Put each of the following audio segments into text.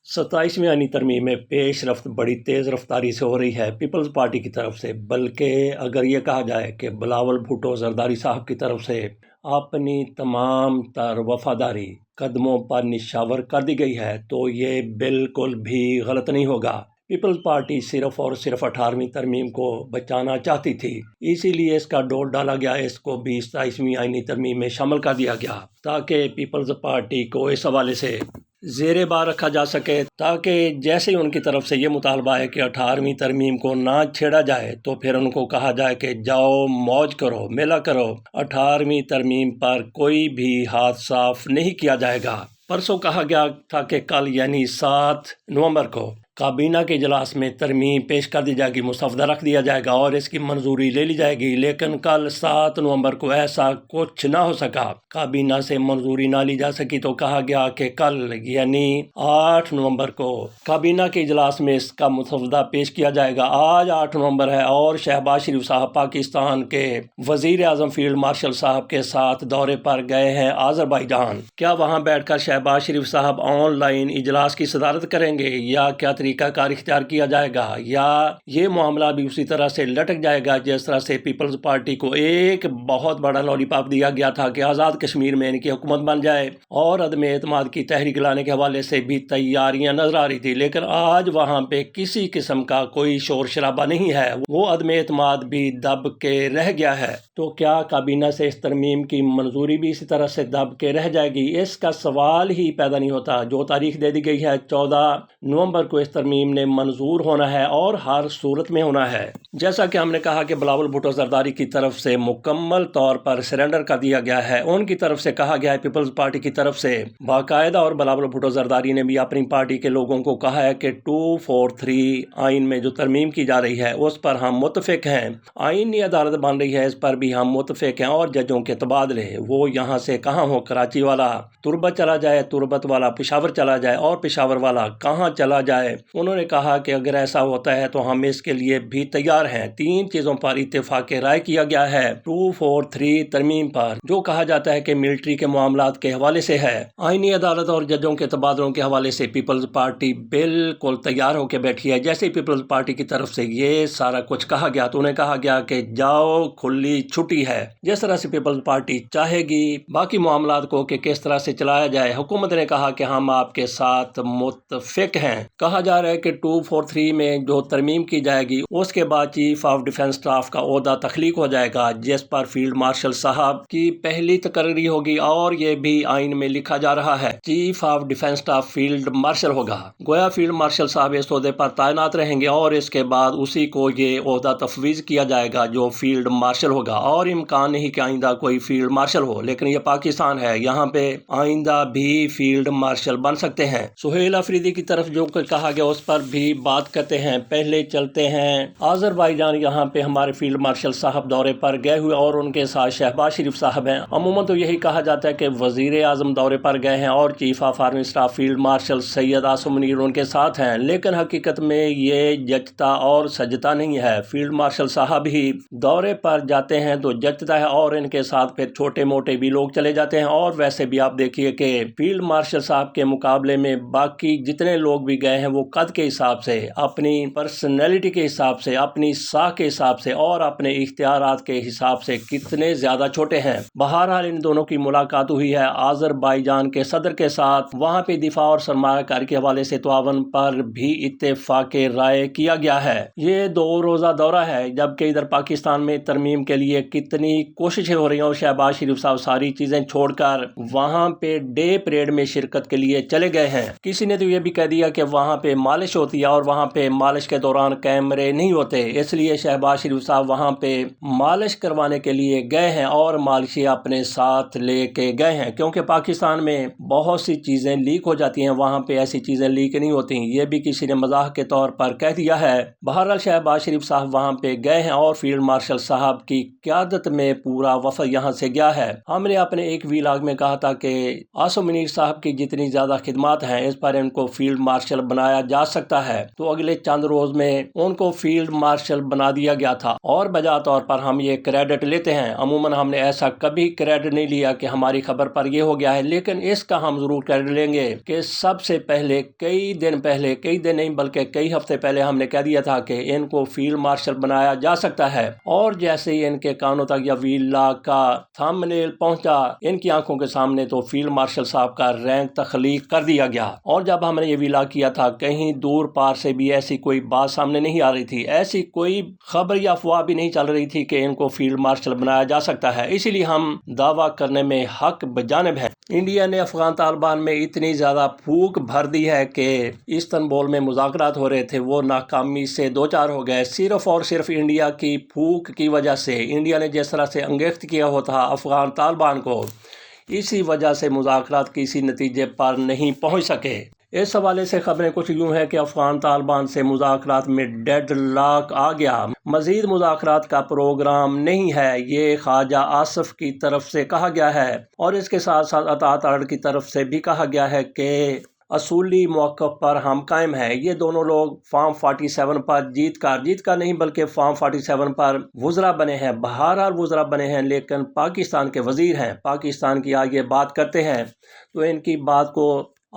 27ویں آئینی ترمیم میں پیش رفت بڑی تیز رفتاری سے ہو رہی ہے پیپلز پارٹی کی طرف سے، بلکہ اگر یہ کہا جائے کہ بلاول بھٹو زرداری صاحب کی طرف سے اپنی تمام تر وفاداری قدموں پر نشاور کر دی گئی ہے تو یہ بالکل بھی غلط نہیں ہوگا۔ پیپلز پارٹی صرف اور صرف 18ویں ترمیم کو بچانا چاہتی تھی، اسی لیے اس کا ڈور ڈالا گیا، اس کو بھی 27ویں آئینی ترمیم میں شامل کر دیا گیا تاکہ پیپلز پارٹی کو اس حوالے سے زیر بار رکھا جا سکے، تاکہ جیسے ہی ان کی طرف سے یہ مطالبہ ہے کہ 18ویں ترمیم کو نہ چھیڑا جائے تو پھر ان کو کہا جائے کہ جاؤ موج کرو، میلہ کرو، 18ویں ترمیم پر کوئی بھی ہاتھ صاف نہیں کیا جائے گا۔ پرسوں کہا گیا تھا کہ کل یعنی 7 نومبر کو کابینہ کے اجلاس میں ترمیم پیش کر دی جائے گی، مسودہ رکھ دیا جائے گا اور اس کی منظوری لے لی جائے گی، لیکن کل 7 نومبر کو ایسا کچھ نہ ہو سکا، کابینہ سے منظوری نہ لی جا سکی تو کہا گیا کہ کل یعنی 8 نومبر کو کابینہ کے اجلاس میں اس کا مسودہ پیش کیا جائے گا۔ آج 8 نومبر ہے اور شہباز شریف صاحب پاکستان کے وزیر اعظم فیلڈ مارشل صاحب کے ساتھ دورے پر گئے ہیں آذربائیجان۔ کیا وہاں بیٹھ کر شہباز شریف صاحب آن لائن اجلاس کی صدارت کریں گے یا کیا طریقہ کار اختیار کیا جائے گا، یا یہ معاملہ بھی اسی طرح سے لٹک جائے گا جس طرح سے پیپلز پارٹی کو ایک بہت بڑا لالی پاپ دیا گیا تھا کہ آزاد کشمیر میں ان کی حکومت بن جائے، اور عدم اعتماد کی تحریک لانے کے حوالے سے بھی تیاریاں نظر آ رہی تھی، لیکن آج وہاں پہ کسی قسم کا کوئی شور شرابہ نہیں ہے، وہ عدم اعتماد بھی دب کے رہ گیا ہے۔ تو کیا کابینہ سے اس ترمیم کی منظوری بھی اسی طرح سے دب کے رہ جائے گی؟ اس کا سوال ہی پیدا نہیں ہوتا۔ جو تاریخ دے دی گئی ہے 14 نومبر کو اس ترمیم نے منظور ہونا ہے اور ہر صورت میں ہونا ہے۔ جیسا کہ ہم نے کہا کہ بلاول بھٹو زرداری کی طرف سے مکمل طور پر سرنڈر کر دیا گیا ہے، ان کی طرف سے کہا گیا ہے، پیپلز پارٹی کی طرف سے باقاعدہ، اور بلاول بھٹو زرداری نے بھی اپنی پارٹی کے لوگوں کو کہا ہے کہ 243 آئین میں جو ترمیم کی جا رہی ہے اس پر ہم متفق ہیں، آئینی عدالت بن رہی ہے اس پر بھی ہم متفق ہیں، اور ججوں کے تبادلے وہ یہاں سے کہاں ہو، کراچی والا تربت چلا جائے، تربت والا پشاور چلا جائے، اور پشاور والا کہاں چلا جائے۔ انہوں نے کہا کہ اگر ایسا ہوتا ہے تو ہم اس کے لیے بھی تیار ہیں۔ 3 چیزوں پر اتفاق رائے کیا گیا ہے 243 ترمیم پر، جو کہا جاتا ہے کہ ملٹری کے معاملات کے حوالے سے ہے، آئینی عدالت اور ججوں کے تبادلوں کے حوالے سے پیپلز پارٹی بالکل تیار ہو کے بیٹھی ہے۔ جیسے پیپلز پارٹی کی طرف سے یہ سارا کچھ کہا گیا تو انہیں کہا گیا کہ جاؤ کھلی چھٹی ہے، جس طرح سے پیپلز پارٹی چاہے گی باقی معاملات کو کہ کس طرح سے چلایا جائے۔ حکومت نے کہا کہ ہم آپ کے ساتھ متفق ہیں۔ کہا جا رہا ہے کہ 243 میں جو ترمیم کی جائے گی اس کے بعد چیف آف ڈیفنس اسٹاف کا عہدہ تخلیق ہو جائے گا، جس پر فیلڈ مارشل صاحب کی پہلی تقرری ہوگی، اور یہ بھی آئین میں لکھا جا رہا ہے chief of defence staff field martial ہوگا، گویا فیلڈ مارشل صاحب اس عہدے پر تعینات رہیں گے، اور اس کے بعد اسی کو یہ عہدہ تفویض کیا جائے گا جو فیلڈ مارشل ہوگا، اور امکان نہیں کہ آئندہ کوئی فیلڈ مارشل ہو، لیکن یہ پاکستان ہے، یہاں پہ آئندہ بھی فیلڈ مارشل بن سکتے ہیں۔ سہیل افریدی کی طرف جو کہا گیا اس پر بھی بات کرتے ہیں۔ پہلے چلتے ہیں آذربائیجان، یہاں پہ ہمارے فیلڈ مارشل صاحب دورے پر گئے ہوئے اور ان کے ساتھ شہباز شریف صاحب ہیں۔ عموماً تو یہی کہا جاتا ہے کہ وزیر اعظم دورے پر گئے ہیں اور chief of army staff field marshal Syed Asim Munir ان کے ساتھ ہیں، لیکن حقیقت میں یہ جچتا اور سجتا نہیں ہے۔ فیلڈ مارشل صاحب ہی دورے پر جاتے ہیں تو جچتا ہے، اور ان کے ساتھ پھر چھوٹے موٹے بھی لوگ چلے جاتے ہیں، اور ویسے بھی آپ دیکھیے کہ فیلڈ مارشل صاحب کے مقابلے میں باقی جتنے لوگ بھی گئے ہیں وہ قد کے حساب سے، اپنی پرسنالٹی کے حساب سے، اپنی ساکھ کے حساب سے اور اپنے اختیارات کے حساب سے کتنے زیادہ چھوٹے ہیں۔ بہرحال ان دونوں کی ملاقات ہوئی ہے آذربائیجان کے صدر کے ساتھ، وہاں پہ دفاع اور سرمایہ کاری کے حوالے سے تعاون پر بھی اتفاق رائے کیا گیا ہے۔ یہ 2 روزہ دورہ ہے، جبکہ ادھر پاکستان میں ترمیم کے لیے کتنی کوششیں ہو رہی ہیں، اور شہباز شریف صاحب ساری چیزیں چھوڑ کر وہاں پہ ڈے پریڈ میں شرکت کے لیے چلے گئے ہیں۔ کسی نے تو یہ بھی کہہ دیا کہ وہاں پہ مالش ہوتی ہے، اور وہاں پہ مالش کے دوران کیمرے نہیں ہوتے، اس لیے شہباز شریف صاحب وہاں پہ مالش کروانے کے لیے گئے ہیں اور مالشی اپنے ساتھ لے کے گئے ہیں، کیونکہ پاکستان میں بہت سی چیزیں لیک ہو جاتی ہیں، وہاں پہ ایسی چیزیں لیک نہیں ہوتی، یہ بھی کسی نے مزاح کے طور پر کہہ دیا ہے۔ بہرحال شہباز شریف صاحب وہاں پہ گئے ہیں اور فیلڈ مارشل صاحب کی قیادت میں پورا وفد یہاں سے گیا ہے۔ ہم نے اپنے ایک ویلاگ میں کہا تھا کہ عاصم منیر صاحب کی جتنی زیادہ خدمات ہیں اس پر ان کو فیلڈ مارشل بنایا جا سکتا ہے تو اگلے چند روز میں ان کو فیلڈ مارشل بنا دیا گیا تھا، اور بجا طور پر ہم یہ کریڈٹ لیتے ہیں۔ عموماً ہم نے ایسا کبھی کریڈٹ نہیں لیا کہ ہماری خبر پر یہ ہو گیا ہے، لیکن اس کا ہم ضرور کریڈٹ لیں گے کہ سب سے پہلے کئی دن نہیں بلکہ کئی ہفتے پہلے ہم نے کہہ دیا تھا کہ ان کو فیلڈ مارشل بنایا جا سکتا ہے، اور جیسے ہی ان کے کانوں تک یا ویلا کا تھمبنیل پہنچا ان کی آنکھوں کے سامنے تو فیلڈ مارشل صاحب کا رینک تخلیق کر دیا گیا۔ اور جب ہم نے یہ ویلا کیا تھا کہیں دور پار سے بھی ایسی کوئی بات سامنے نہیں آ رہی تھی، ایسی کوئی خبر یا افواہ بھی نہیں چل رہی تھی کہ ان کو فیلڈ مارشل بنایا جا سکتا ہے، اسی لیے ہم دعویٰ کرنے میں حق بجانب ہے۔ انڈیا نے افغان طالبان میں اتنی زیادہ پھونک بھر دی ہے کہ استنبول میں مذاکرات ہو رہے تھے وہ ناکامی سے دوچار ہو گئے، صرف اور صرف انڈیا کی پھونک کی وجہ سے۔ انڈیا نے جس طرح سے انگیخت کیا ہوا تھا افغان طالبان کو، اسی وجہ سے مذاکرات کسی نتیجے پر نہیں پہنچ سکے۔ اس حوالے سے خبریں کچھ یوں ہیں کہ افغان طالبان سے مذاکرات میں ڈیڈ لاک آ گیا، مزید مذاکرات کا پروگرام نہیں ہے، یہ خواجہ آصف کی طرف سے کہا گیا ہے، اور اس کے ساتھ ساتھ اطاعت آرڈر کی طرف سے بھی کہا گیا ہے کہ اصولی موقف پر ہم قائم ہیں۔ یہ دونوں لوگ فارم 47 پر جیت کر نہیں بلکہ فارم 47 پر وزراء بنے ہیں، بہرحال وزراء بنے ہیں لیکن پاکستان کے وزیر ہیں، پاکستان کی آگے بات کرتے ہیں تو ان کی بات کو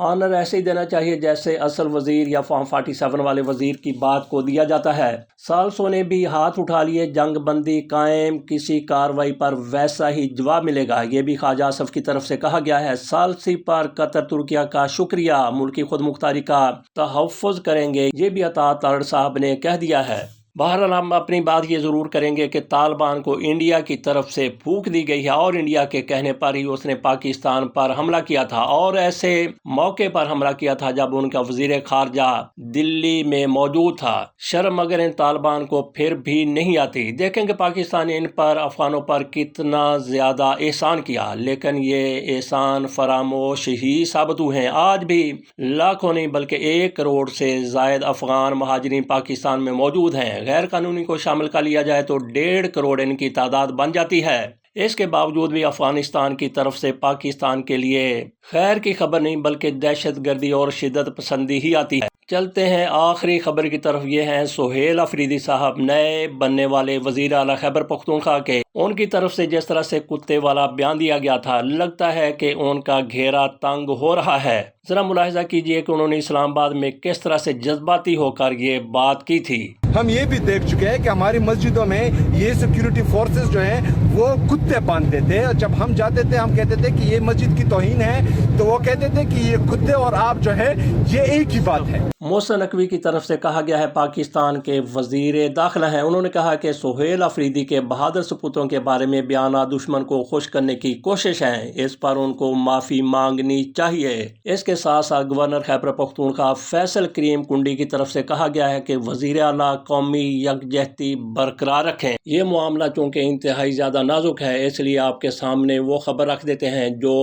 آنر ایسے ہی دینا چاہیے جیسے اصل وزیر یا فارم 47 والے وزیر کی بات کو دیا جاتا ہے۔ ثالثوں نے بھی ہاتھ اٹھا لیے، جنگ بندی قائم، کسی کارروائی پر ویسا ہی جواب ملے گا، یہ بھی خواجہ آصف کی طرف سے کہا گیا ہے۔ ثالثی پر قطر ترکیہ کا شکریہ، ملکی خود مختاری کا تحفظ کریں گے، یہ بھی اطاعت آرڈر صاحب نے کہہ دیا ہے۔ بہرحال ہم اپنی بات یہ ضرور کریں گے کہ طالبان کو انڈیا کی طرف سے پھونک دی گئی ہے، اور انڈیا کے کہنے پر ہی اس نے پاکستان پر حملہ کیا تھا، اور ایسے موقع پر حملہ کیا تھا جب ان کا وزیر خارجہ دلی میں موجود تھا۔ شرم مگر ان طالبان کو پھر بھی نہیں آتی۔ دیکھیں کہ پاکستان نے ان پر افغانوں پر کتنا زیادہ احسان کیا، لیکن یہ احسان فراموش ہی ثابت ہوئے ہیں۔ آج بھی لاکھوں نہیں بلکہ 1 کروڑ سے زائد افغان مہاجرین پاکستان میں موجود ہیں، غیر قانونی کو شامل کر لیا جائے تو 1.5 کروڑ ان کی تعداد بن جاتی ہے۔ اس کے باوجود بھی افغانستان کی طرف سے پاکستان کے لیے خیر کی خبر نہیں بلکہ دہشت گردی اور شدت پسندی ہی آتی ہے۔ چلتے ہیں آخری خبر کی طرف، یہ ہیں سہیل افریدی صاحب، نئے بننے والے وزیر اعلیٰ خیبر پختونخوا کے۔ ان کی طرف سے جس طرح سے کتے والا بیان دیا گیا تھا، لگتا ہے کہ ان کا گھیرا تنگ ہو رہا ہے۔ ذرا ملاحظہ کیجئے کہ انہوں نے اسلام آباد میں کس طرح سے جذباتی ہو کر یہ بات کی تھی۔ ہم یہ بھی دیکھ چکے ہیں کہ ہماری مسجدوں میں یہ سیکیورٹی فورسز جو ہیں وہ کتے باندھتے تھے، اور جب ہم جاتے تھے ہم کہتے تھے کہ یہ مسجد کی توہین ہے تو وہ کہتے تھے کہ یہ کتے اور آپ جو ہے یہ ایک ہی بات ہے۔ محسن نقوی کی طرف سے کہا گیا ہے، پاکستان کے وزیر داخلہ ہیں، انہوں نے کہا کہ سہیل افریدی کے بہادر سپوتوں کے بارے میں بیانات دشمن کو خوش کرنے کی کوشش ہیں، اس پر ان کو معافی مانگنی چاہیے۔ اس کے ساتھ ساتھ گورنر خیبر پختونخوا فیصل کریم کنڈی کی طرف سے کہا گیا ہے کہ وزیر اعلیٰ قومی یکجہتی برقرار رکھیں۔ یہ معاملہ چونکہ انتہائی زیادہ نازک ہے، اس لیے آپ کے سامنے وہ خبر رکھ دیتے ہیں جو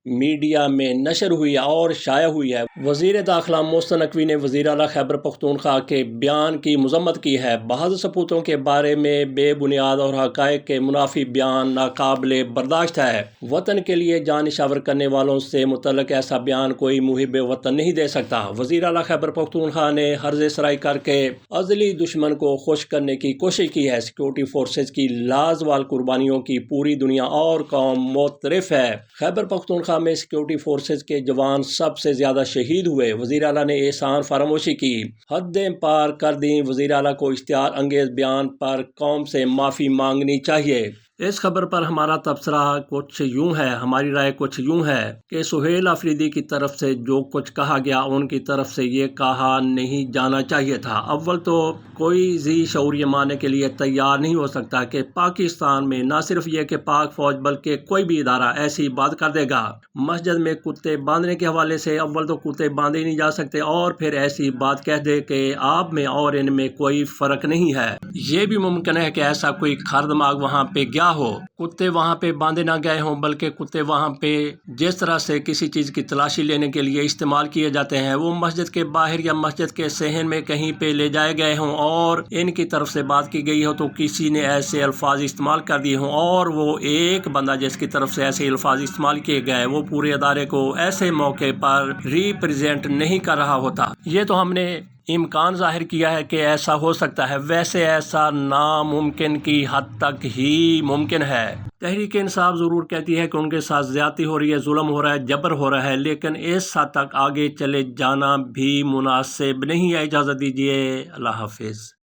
میڈیا میں نشر ہوئی اور شائع ہوئی ہے۔ وزیر داخلہ محسن نقوی نے وزیر اعلیٰ خیبر پختونخوا کے بیان کی مذمت کی ہے۔ بہادر سپوتوں کے بارے میں بے بنیاد اور حقائق کے منافی بیان ناقابل برداشت ہے۔ وطن کے لیے جان نشاور کرنے والوں سے متعلق ایسا بیان کوئی محب وطن نہیں دے سکتا۔ وزیر اعلیٰ خیبر پختونخوا نے حرز سرائی کر کے ازلی دشمن کو خوش کرنے کی کوشش کی ہے۔ سیکورٹی فورسز کی لازوال قربانیوں کی پوری دنیا اور قوم معترف ہے۔ خیبر پختونخوا میں سیکورٹی فورسز کے جوان سب سے زیادہ شہید ہوئے۔ وزیر اعلیٰ نے احسان فراموشی کی، حدیں پار کر دیں۔ وزیر اعلیٰ کو اشتعال انگیز بیان پر قوم سے معافی مانگنی چاہیے۔ اس خبر پر ہمارا تبصرہ کچھ یوں ہے، ہماری رائے کچھ یوں ہے کہ سہیل افریدی کی طرف سے جو کچھ کہا گیا ان کی طرف سے یہ کہا نہیں جانا چاہیے تھا۔ اول تو کوئی ذی شعور یہ ماننے کے لیے تیار نہیں ہو سکتا کہ پاکستان میں نہ صرف یہ کہ پاک فوج بلکہ کوئی بھی ادارہ ایسی بات کر دے گا۔ مسجد میں کتے باندھنے کے حوالے سے اول تو کتے باندھے ہی نہیں جا سکتے، اور پھر ایسی بات کہہ دے کہ آپ میں اور ان میں کوئی فرق نہیں ہے۔ یہ بھی ممکن ہے کہ ایسا کوئی کھر دماغ وہاں پہ گیا ہو، کتے وہاں پہ باندھے نہ گئے ہوں، بلکہ کتے وہاں پہ جس طرح سے کسی چیز کی تلاشی لینے کے لیے استعمال کیے جاتے ہیں وہ مسجد کے باہر یا مسجد کے صحن میں کہیں پہ لے جائے گئے ہوں اور ان کی طرف سے بات کی گئی ہو تو کسی نے ایسے الفاظ استعمال کر دیے ہوں اور وہ ایک بندہ جس کی طرف سے ایسے الفاظ استعمال کیے گئے وہ پورے ادارے کو ایسے موقع پر ریپرزینٹ نہیں کر رہا ہوتا۔ یہ تو ہم نے امکان ظاہر کیا ہے کہ ایسا ہو سکتا ہے، ویسے ایسا ناممکن کی حد تک ہی ممکن ہے۔ تحریک انصاف ضرور کہتی ہے کہ ان کے ساتھ زیادتی ہو رہی ہے، ظلم ہو رہا ہے، جبر ہو رہا ہے، لیکن اس حد تک آگے چلے جانا بھی مناسب نہیں ہے۔ اجازت دیجیے، اللہ حافظ۔